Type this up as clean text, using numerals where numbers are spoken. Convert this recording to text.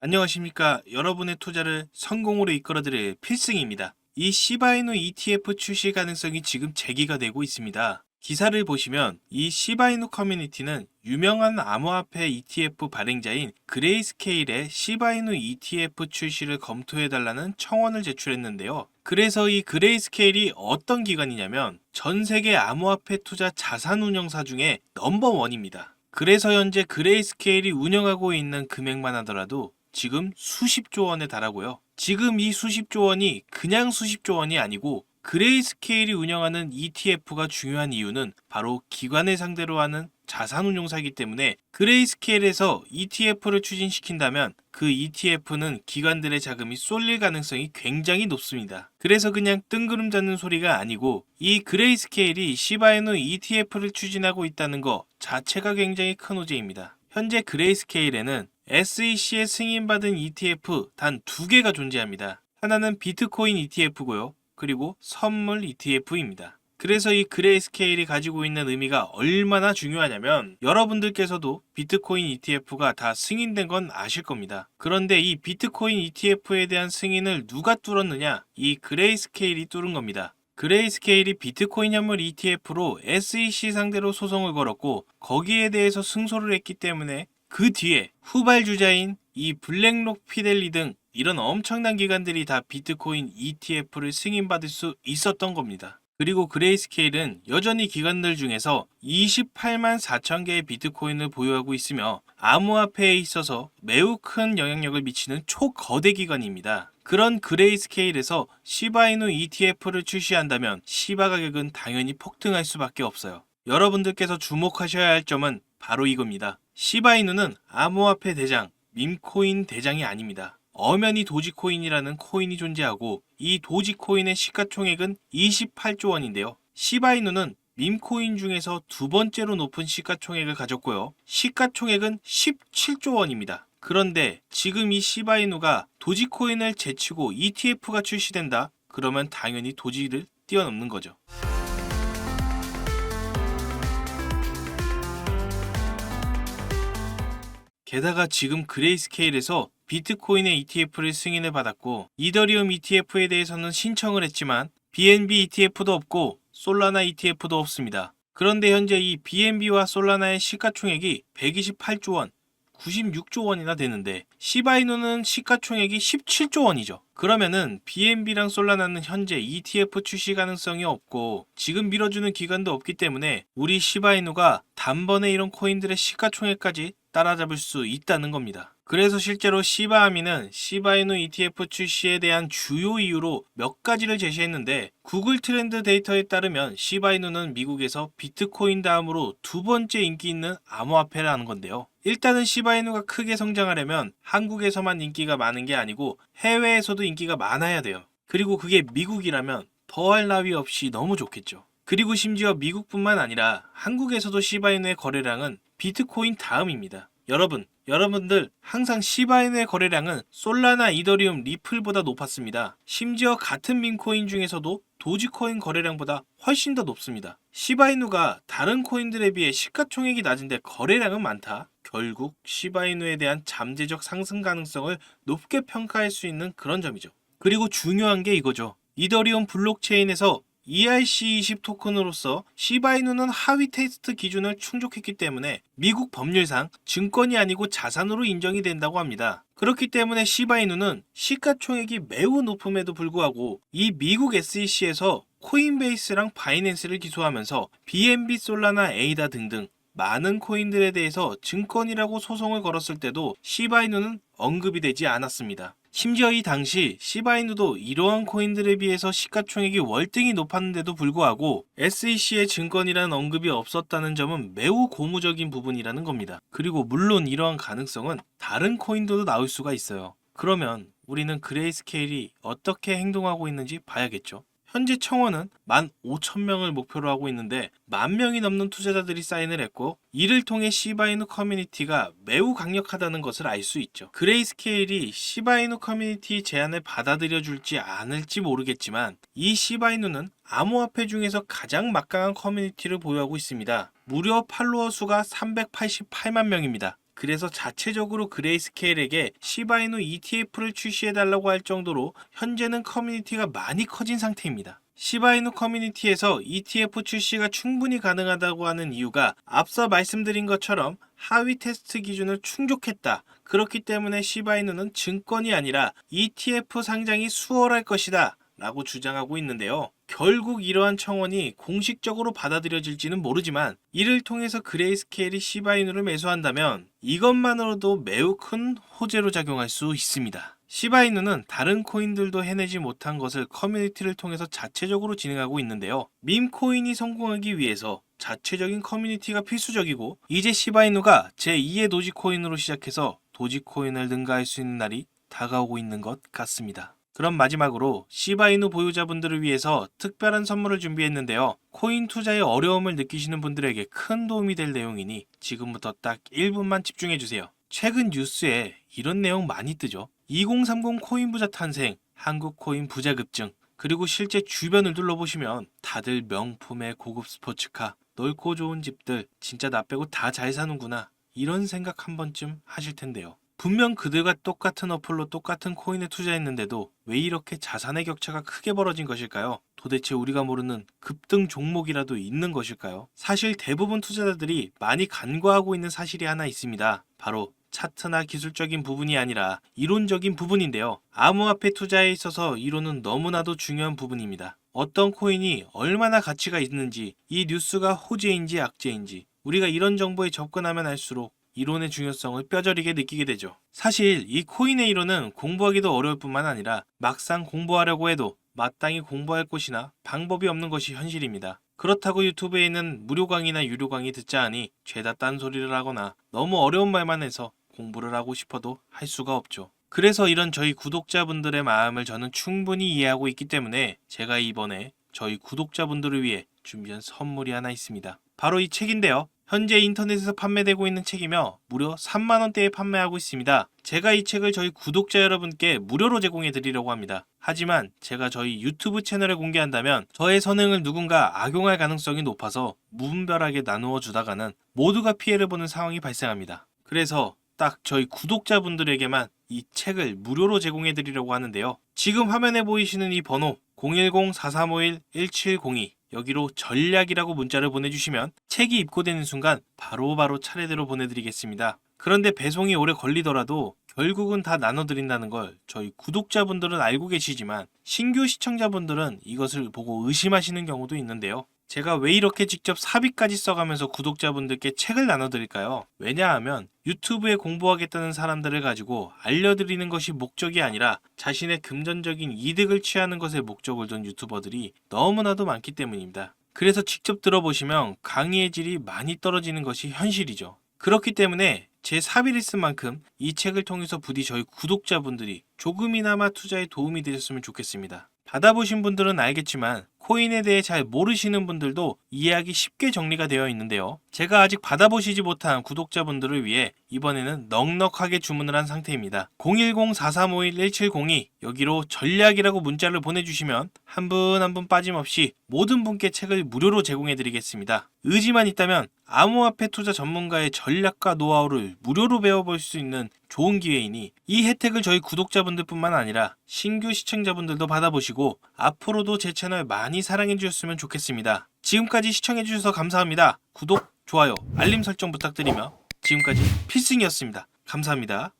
안녕하십니까. 여러분의 투자를 성공으로 이끌어드릴 필승입니다. 이 시바이누 ETF 출시 가능성이 지금 제기가 되고 있습니다. 기사를 보시면 이 시바이누 커뮤니티는 유명한 암호화폐 ETF 발행자인 그레이스케일의 시바이누 ETF 출시를 검토해달라는 청원을 제출했는데요. 그래서 이 그레이스케일이 어떤 기관이냐면 전 세계 암호화폐 투자 자산운용사 중에 넘버원입니다. 그래서 현재 그레이스케일이 운영하고 있는 금액만 하더라도 지금 수십조 원에 달하고요. 지금 이 수십조 원이 그냥 수십조 원이 아니고 그레이스케일이 운영하는 ETF가 중요한 이유는 바로 기관을 상대로 하는 자산운용사이기 때문에 그레이스케일에서 ETF를 추진시킨다면 그 ETF는 기관들의 자금이 쏠릴 가능성이 굉장히 높습니다. 그래서 그냥 뜬구름 잡는 소리가 아니고 이 그레이스케일이 시바이누 ETF를 추진하고 있다는 거 자체가 굉장히 큰 호재입니다. 현재 그레이스케일에는 SEC에 승인받은 ETF 단 2개가 존재합니다. 하나는 비트코인 ETF고요. 그리고 선물 ETF입니다. 그래서 이 그레이스케일이 가지고 있는 의미가 얼마나 중요하냐면 여러분들께서도 비트코인 ETF가 다 승인된 건 아실 겁니다. 그런데 이 비트코인 ETF에 대한 승인을 누가 뚫었느냐? 이 그레이스케일이 뚫은 겁니다. 그레이스케일이 비트코인 현물 ETF로 SEC 상대로 소송을 걸었고 거기에 대해서 승소를 했기 때문에 그 뒤에 후발주자인 이 블랙록 피델리 등 이런 엄청난 기관들이 다 비트코인 ETF를 승인받을 수 있었던 겁니다. 그리고 그레이스케일은 여전히 기관들 중에서 28만 4천 개의 비트코인을 보유하고 있으며 암호화폐에 있어서 매우 큰 영향력을 미치는 초거대 기관입니다. 그런 그레이스케일에서 시바이누 ETF를 출시한다면 시바 가격은 당연히 폭등할 수밖에 없어요. 여러분들께서 주목하셔야 할 점은 바로 이겁니다. 시바이누는 암호화폐 대장, 밈코인 대장이 아닙니다. 엄연히 도지코인이라는 코인이 존재하고 이 도지코인의 시가총액은 28조 원인데요. 시바이누는 밈코인 중에서 두 번째로 높은 시가총액을 가졌고요. 시가총액은 17조 원입니다. 그런데 지금 이 시바이누가 도지코인을 제치고 ETF가 출시된다? 그러면 당연히 도지를 뛰어넘는 거죠. 게다가 지금 그레이스케일에서 비트코인의 ETF를 승인을 받았고 이더리움 ETF에 대해서는 신청을 했지만 BNB ETF도 없고 솔라나 ETF도 없습니다. 그런데 현재 이 BNB와 솔라나의 시가총액이 128조 원, 96조 원이나 되는데 시바이누는 시가총액이 17조 원이죠. 그러면은 BNB랑 솔라나는 현재 ETF 출시 가능성이 없고 지금 밀어주는 기관도 없기 때문에 우리 시바이누가 단번에 이런 코인들의 시가총액까지 따라잡을 수 있다는 겁니다. 그래서 실제로 시바아미는 시바이누 ETF 출시에 대한 주요 이유로 몇 가지를 제시했는데 구글 트렌드 데이터에 따르면 시바이누는 미국에서 비트코인 다음으로 두 번째 인기 있는 암호화폐라는 건데요. 일단은 시바이누가 크게 성장하려면 한국에서만 인기가 많은 게 아니고 해외에서도 인기가 많아야 돼요. 그리고 그게 미국이라면 더할 나위 없이 너무 좋겠죠. 그리고 심지어 미국뿐만 아니라 한국에서도 시바이누의 거래량은 비트코인 다음입니다. 여러분들 항상 시바이누의 거래량은 솔라나, 이더리움, 리플보다 높았습니다. 심지어 같은 밈코인 중에서도 도지코인 거래량보다 훨씬 더 높습니다. 시바이누가 다른 코인들에 비해 시가총액이 낮은데 거래량은 많다. 결국 시바이누에 대한 잠재적 상승 가능성을 높게 평가할 수 있는 그런 점이죠. 그리고 중요한 게 이거죠. 이더리움 블록체인에서 ERC20 토큰으로서 시바이누는 하위 테스트 기준을 충족했기 때문에 미국 법률상 증권이 아니고 자산으로 인정이 된다고 합니다. 그렇기 때문에 시바이누는 시가총액이 매우 높음에도 불구하고 이 미국 SEC에서 코인베이스랑 바이낸스를 기소하면서 BNB, 솔라나, 에이다 등등 많은 코인들에 대해서 증권이라고 소송을 걸었을 때도 시바이누는 언급이 되지 않았습니다. 심지어 이 당시 시바이누도 이러한 코인들에 비해서 시가총액이 월등히 높았는데도 불구하고 SEC의 증권이라는 언급이 없었다는 점은 매우 고무적인 부분이라는 겁니다. 그리고 물론 이러한 가능성은 다른 코인들도 나올 수가 있어요. 그러면 우리는 그레이스케일이 어떻게 행동하고 있는지 봐야겠죠. 현재 청원은 15,000명을 목표로 하고 있는데 10,000명이 넘는 투자자들이 사인을 했고 이를 통해 시바이누 커뮤니티가 매우 강력하다는 것을 알 수 있죠. 그레이스케일이 시바이누 커뮤니티 제안을 받아들여 줄지 않을지 모르겠지만 이 시바이누는 암호화폐 중에서 가장 막강한 커뮤니티를 보유하고 있습니다. 무려 팔로워 수가 388만 명입니다. 그래서 자체적으로 그레이스케일에게 시바이누 ETF를 출시해달라고 할 정도로 현재는 커뮤니티가 많이 커진 상태입니다. 시바이누 커뮤니티에서 ETF 출시가 충분히 가능하다고 하는 이유가 앞서 말씀드린 것처럼 하위 테스트 기준을 충족했다. 그렇기 때문에 시바이누는 증권이 아니라 ETF 상장이 수월할 것이다 라고 주장하고 있는데요. 결국 이러한 청원이 공식적으로 받아들여질지는 모르지만 이를 통해서 그레이스케일이 시바이누를 매수한다면 이것만으로도 매우 큰 호재로 작용할 수 있습니다. 시바이누는 다른 코인들도 해내지 못한 것을 커뮤니티를 통해서 자체적으로 진행하고 있는데요. 밈코인이 성공하기 위해서 자체적인 커뮤니티가 필수적이고 이제 시바이누가 제2의 도지코인으로 시작해서 도지코인을 능가할 수 있는 날이 다가오고 있는 것 같습니다. 그럼 마지막으로 시바이누 보유자분들을 위해서 특별한 선물을 준비했는데요. 코인 투자에 어려움을 느끼시는 분들에게 큰 도움이 될 내용이니 지금부터 딱 1분만 집중해주세요. 최근 뉴스에 이런 내용 많이 뜨죠. 2030 코인 부자 탄생, 한국 코인 부자 급증, 그리고 실제 주변을 둘러보시면 다들 명품의 고급 스포츠카, 넓고 좋은 집들, 진짜 나 빼고 다 잘 사는구나. 이런 생각 한 번쯤 하실 텐데요. 분명 그들과 똑같은 어플로 똑같은 코인에 투자했는데도 왜 이렇게 자산의 격차가 크게 벌어진 것일까요? 도대체 우리가 모르는 급등 종목이라도 있는 것일까요? 사실 대부분 투자자들이 많이 간과하고 있는 사실이 하나 있습니다. 바로 차트나 기술적인 부분이 아니라 이론적인 부분인데요. 암호화폐 투자에 있어서 이론은 너무나도 중요한 부분입니다. 어떤 코인이 얼마나 가치가 있는지, 이 뉴스가 호재인지 악재인지 우리가 이런 정보에 접근하면 할수록 이론의 중요성을 뼈저리게 느끼게 되죠. 사실 이 코인의 이론은 공부하기도 어려울 뿐만 아니라 막상 공부하려고 해도 마땅히 공부할 곳이나 방법이 없는 것이 현실입니다. 그렇다고 유튜브에 있는 무료 강의나 유료 강의 듣자 하니 죄다 딴소리를 하거나 너무 어려운 말만 해서 공부를 하고 싶어도 할 수가 없죠. 그래서 이런 저희 구독자분들의 마음을 저는 충분히 이해하고 있기 때문에 제가 이번에 저희 구독자분들을 위해 준비한 선물이 하나 있습니다. 바로 이 책인데요. 현재 인터넷에서 판매되고 있는 책이며 무려 3만원대에 판매하고 있습니다. 제가 이 책을 저희 구독자 여러분께 무료로 제공해 드리려고 합니다. 하지만 제가 저희 유튜브 채널에 공개한다면 저의 선행을 누군가 악용할 가능성이 높아서 무분별하게 나누어 주다가는 모두가 피해를 보는 상황이 발생합니다. 그래서 딱 저희 구독자분들에게만 이 책을 무료로 제공해 드리려고 하는데요. 지금 화면에 보이시는 이 번호 010-4351-1702 여기로 전략이라고 문자를 보내주시면 책이 입고되는 순간 바로바로 차례대로 보내드리겠습니다. 그런데 배송이 오래 걸리더라도 결국은 다 나눠드린다는 걸 저희 구독자분들은 알고 계시지만 신규 시청자분들은 이것을 보고 의심하시는 경우도 있는데요. 제가 왜 이렇게 직접 사비까지 써가면서 구독자분들께 책을 나눠드릴까요? 왜냐하면 유튜브에 공부하겠다는 사람들을 가지고 알려드리는 것이 목적이 아니라 자신의 금전적인 이득을 취하는 것에 목적을 둔 유튜버들이 너무나도 많기 때문입니다. 그래서 직접 들어보시면 강의의 질이 많이 떨어지는 것이 현실이죠. 그렇기 때문에 제 사비를 쓴 만큼 이 책을 통해서 부디 저희 구독자분들이 조금이나마 투자에 도움이 되셨으면 좋겠습니다. 받아보신 분들은 알겠지만 코인에 대해 잘 모르시는 분들도 이해하기 쉽게 정리가 되어 있는데요. 제가 아직 받아보시지 못한 구독자분들을 위해 이번에는 넉넉하게 주문을 한 상태입니다. 010-4351-1702 여기로 전략이라고 문자를 보내주시면 한 분 한 분 빠짐없이 모든 분께 책을 무료로 제공해드리겠습니다. 의지만 있다면 암호화폐 투자 전문가의 전략과 노하우를 무료로 배워볼 수 있는 좋은 기회이니 이 혜택을 저희 구독자분들뿐만 아니라 신규 시청자분들도 받아보시고 앞으로도 제 채널 많이 사랑해주셨으면 좋겠습니다. 지금까지 시청해주셔서 감사합니다. 구독, 좋아요, 알림 설정 부탁드리며 지금까지 필승이었습니다. 감사합니다.